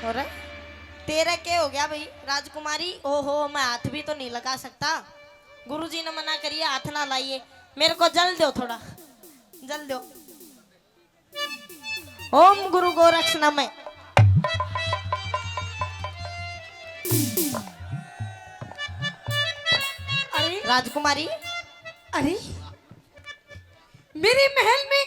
और तेरा क्या हो गया भाई राजकुमारी? ओहो मैं हाथ भी तो नहीं लगा सकता। गुरुजी ने मना करिए हाथ ना लाइए। मेरे को जल दो थोड़ा, जल दो। ओम गुरु गोरक्ष नमः। अरे राजकुमारी अरे मेरे महल में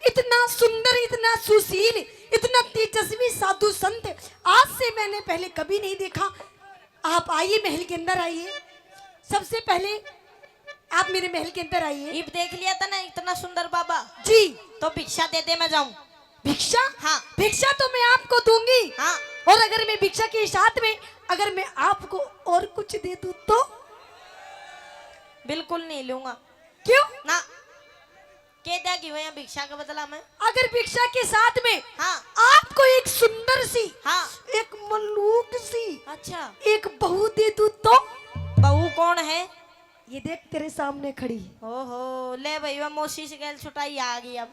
इतना सुंदर, इतना सुशील, इतना तेजस्वी साधु संत आज से मैंने पहले कभी नहीं देखा। आप आइए, महल के अंदर आइए। सबसे पहले आप मेरे महल के अंदर आइए। इब देख लिया था ना इतना सुंदर बाबा जी। तो भिक्षा दे दे मैं जाऊं। भिक्षा? हाँ भिक्षा तो मैं आपको दूंगी। हाँ। और अगर मैं भिक्षा के साथ में अगर मैं आपको और कुछ दे दूं तो? बिल्कुल नहीं लूंगा। क्यों? ना के देगी भैया भिक्षा का बदला में? अगर भिक्षा के साथ में हाँ आपको एक सुंदर सी, हाँ। एक मलूक सी, अच्छा एक बहू दे दूं तो? बहू कौन है? ये देख तेरे सामने खड़ी। ओहो ले भाई वह मोशी से गैल छुटाई आ गई। अब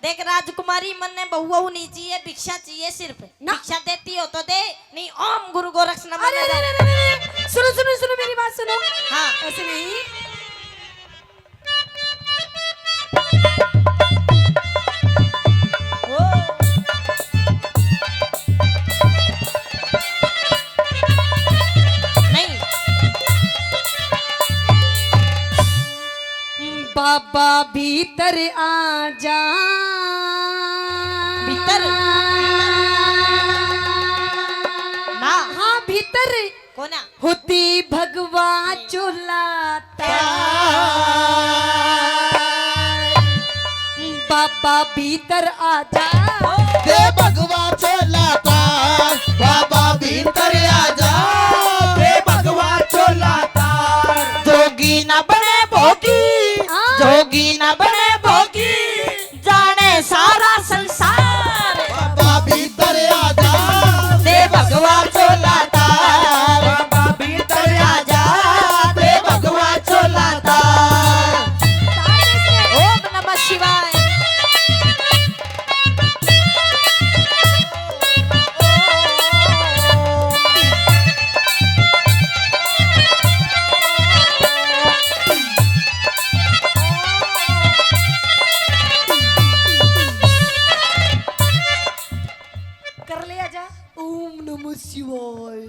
देख राजकुमारी मन ने बहू वहू नहीं चाहिए, भिक्षा चाहिए सिर्फ। भिक्षा देती हो तो दे, नहीं ओम गुरु गोरक्ष नमः। अरे अरे अरे अरे, सुनो सुनो सुनो मेरी बात सुनो। हाँ ऐसे नहीं। ओ नहीं बाबा भीतर आ जा। भीतर? ना हाँ भीतर कोना होती भगवा चुलाता। बाबा भीतर आ जा। दे भगवा चोलाता बाबा भीतर आजा। दे भगवा चोलाता जोगी न बने भोगी, जोगी न बने भोगी, जाने सारा संसार। बाबा भीतर आजा। दे भगवा चोलाता बाबा भीतर आजा। दे भगवा चोलाता। ओम नमः शिवाय। कर ले आजा। ओम नमः शिवाय।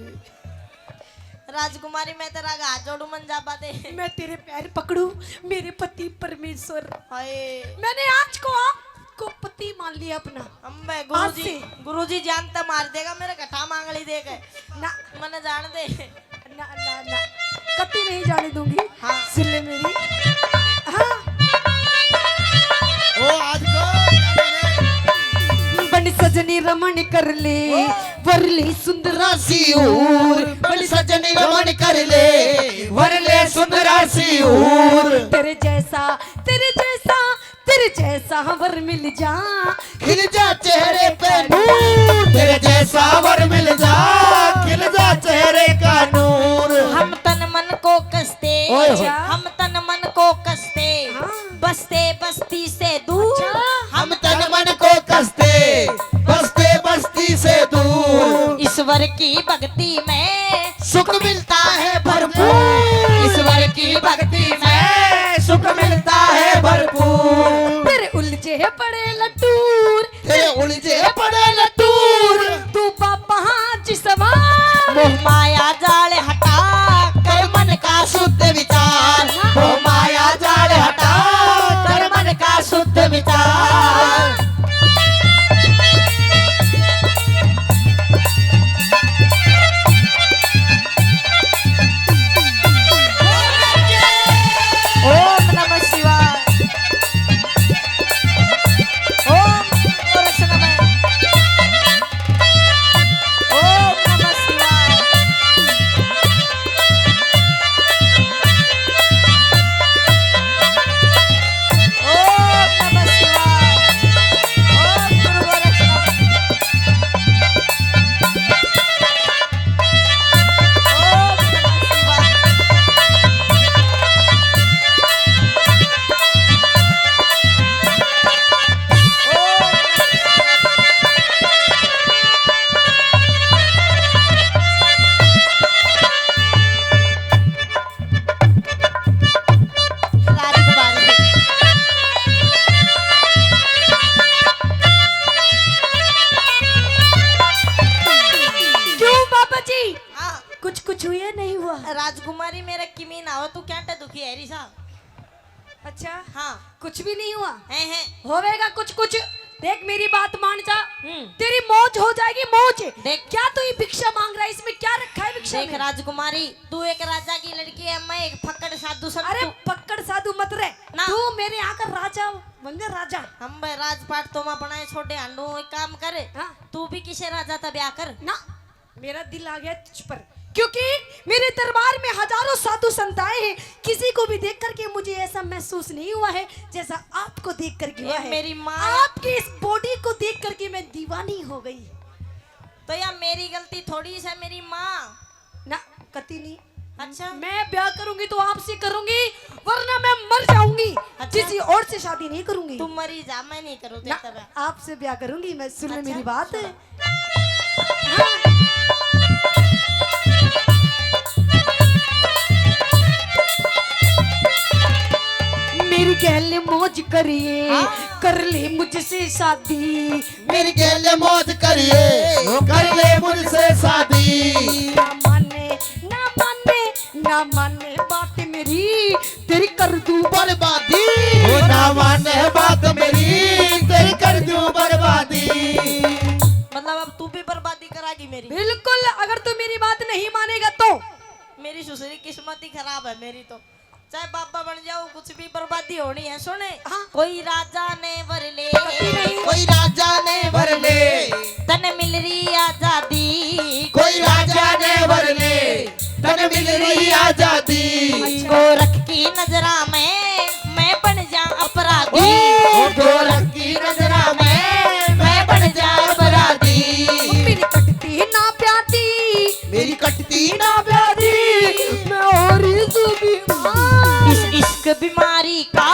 राजकुमारी मैं तेरा हाथ जोड़ू मन जा पाते। मैं तेरे पैर पकड़ू मेरे पति परमेश्वर। हाय मैंने आज को आपको पति मान लिया अपना। अम्बे आज गुरुजी, से। गुरुजी जानता मार देगा मेरे कथा मांगली देख ना मैंने जान दे। ना ना ना कति नहीं जाने दूंगी। हाँ। सुन ले मेरी। हाँ। ओ आज को बन सजनी रमण कर ले वरले सुंदरा सिऊर बन सजनी रमन कर ले वरले सुंदरा सिऊर। तेरे जैसा तेरे जैसा तेरे जैसा वर मिल जा। खिल जा चेहरे पे नूर। तेरे जैसा वर मिल जा। खिल जा चेहरे का नूर। हम तन मन को कसते, ओए होए। हम तन मन को कसते, हाँ। बसते बस्ती से दूर। हम तन मन को कसते बसते बस्ती से दूर। ईश्वर की भक्ति में सुख मिलता है भरपूर। ईश्वर की भक्ति में सुख मिलता है भरपूर। तेरे उलझे पड़े लटूर। तेरे उलझे पड़े लटूर। तू बाबा जी सवार। मोह माया जाल हटा कर मन का शुद्ध विचार। वो माया जाल हटा कर मन का शुद्ध विचार। राजकुमारी मेरे किमी ना हो तू क्या दुखी है रिसा। अच्छा हाँ कुछ भी नहीं हुआ है होवेगा कुछ कुछ। देख मेरी बात मान जा, हम्म। तेरी मौज हो जाएगी मौज। देख क्या तू ये भिक्षा मांग रहा है, इसमें क्या रखा है भिक्षा देख में? राजकुमारी तू एक राजा की लड़की है, मैं एक फक्कड़ साधु संत। अरे पकड़ साधु मत रहे ना। तू मेरे यहाँ का राजा बन जा राजा। हम भाई राजपाट तो मैं बनाए छोटे हांडू एक काम करे हाँ। तू भी किसे राजा था ब्याह कर ना मेरा दिल आ गया तुझ पर, क्योंकि मेरे दरबार में हजारों साधु संत आए हैं, किसी को भी देख करके मुझे ऐसा महसूस नहीं हुआ है जैसा आपको देख करके हुआ ये है। मेरी माँ आपकी इस बॉडी को देख करके मैं दीवानी हो गई। तो यार मेरी गलती थोड़ी सा मेरी माँ ना कति नहीं। अच्छा मैं ब्याह करूंगी तो आपसे करूंगी, वरना मैं मर जाऊंगी। अच्छा। किसी और से शादी नहीं करूंगी। तू मरी जा मैं नहीं करूँ ना, तेरा ब्याह। आपसे ब्याह करूंगी मैं। सुन ले अच्छा, मेरी बात। सुनो। हाँ। मेरी गहल मौज करिए हाँ। कर ले मुझसे शादी। मेरी गेले मौज करिए कर ले मुझसे शादी। ना माने ना माने ना माने बात मेरी, तेरी कर दूं बर्बादी वो ना माने बात मेरी तेरी कर दूं बर्बादी। मतलब अब तू भी बर्बादी करागी मेरी। बिल्कुल। अगर तू मेरी बात नहीं मानेगा तो मेरी सुसरी किस्मत ही खराब है मेरी तो, चाहे बाबा बन जाओ कुछ भी बर्बादी होनी है। सुने हाँ। कोई राजा ने वर ले कोई राजा ने वर ले तन मिल रही आजादी। कोई राजा ने वर ले तन मिल रही आजादी। गोरख की नजरा में मैं बन जा अपराधी। गोरख की नजरा में मैं बन जा अपराधी। मेरी कटती ना प्याती, मेरी कटती ना व्याधि मैं और इस इश्क बीमारी का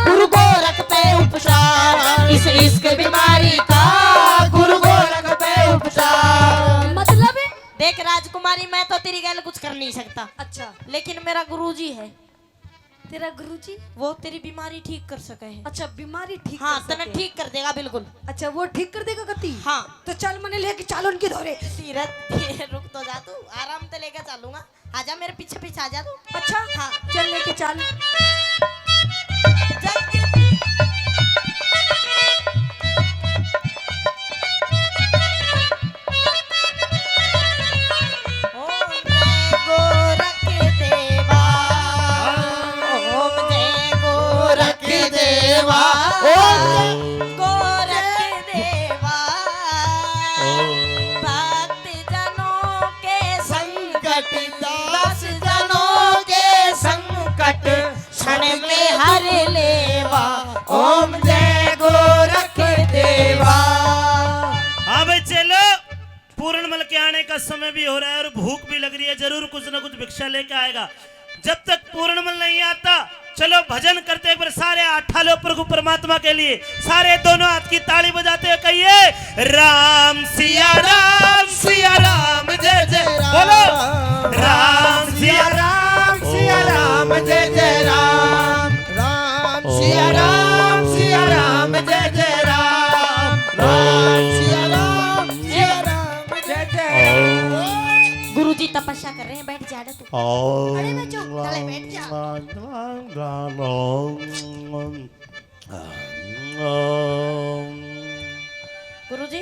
गुरु गोरख पे उपचार। इस इश्क बीमारी का गुरु गोरख पे उपचार। मतलब है। देख राजकुमारी मैं तो तेरी गैल कुछ कर नहीं सकता, अच्छा लेकिन मेरा गुरुजी है तेरा गुरुजी। वो तेरी बीमारी ठीक कर सके है। अच्छा बीमारी ठीक हाँ कर तने सके। ठीक कर देगा बिल्कुल। अच्छा वो ठीक कर देगा कति। हाँ तो चल मने लेके चलो उनके धोरे। सीरत रुक तो जा तू, आराम से लेकर चलूंगा। आजा मेरे पीछे पीछे आजा तू। अच्छा हाँ चल लेके चल। ओम जय गोरख देवा, ओम जय गोरख गोरख देवा गोरख देवा। भक्त जनों के संकट दास जनों के संकट क्षण में हर लेवा। ओम जय गोरख देवा। हाँ भाई चलो, पूर्णमल के आने का समय भी हो रहा है और भूख भी लग रही है, जरूर कुछ ना कुछ भिक्षा लेके आएगा। जब तक पूर्णमल नहीं आता चलो भजन करते एक बार सारे आठालो प्रभु परमात्मा के लिए। सारे दोनों हाथ की ताली बजाते हुए कहिए राम सिया राम जय जय बोलो। राम सिया राम सिया राम जय जय राम। राम सिया राम जय जय राम। राम सिया राम जय जय राम। गुरुजी तपस्या कर रहे हैं, बैठ जा तू। अरे बच्चों चले बैठ जा। गुरुजी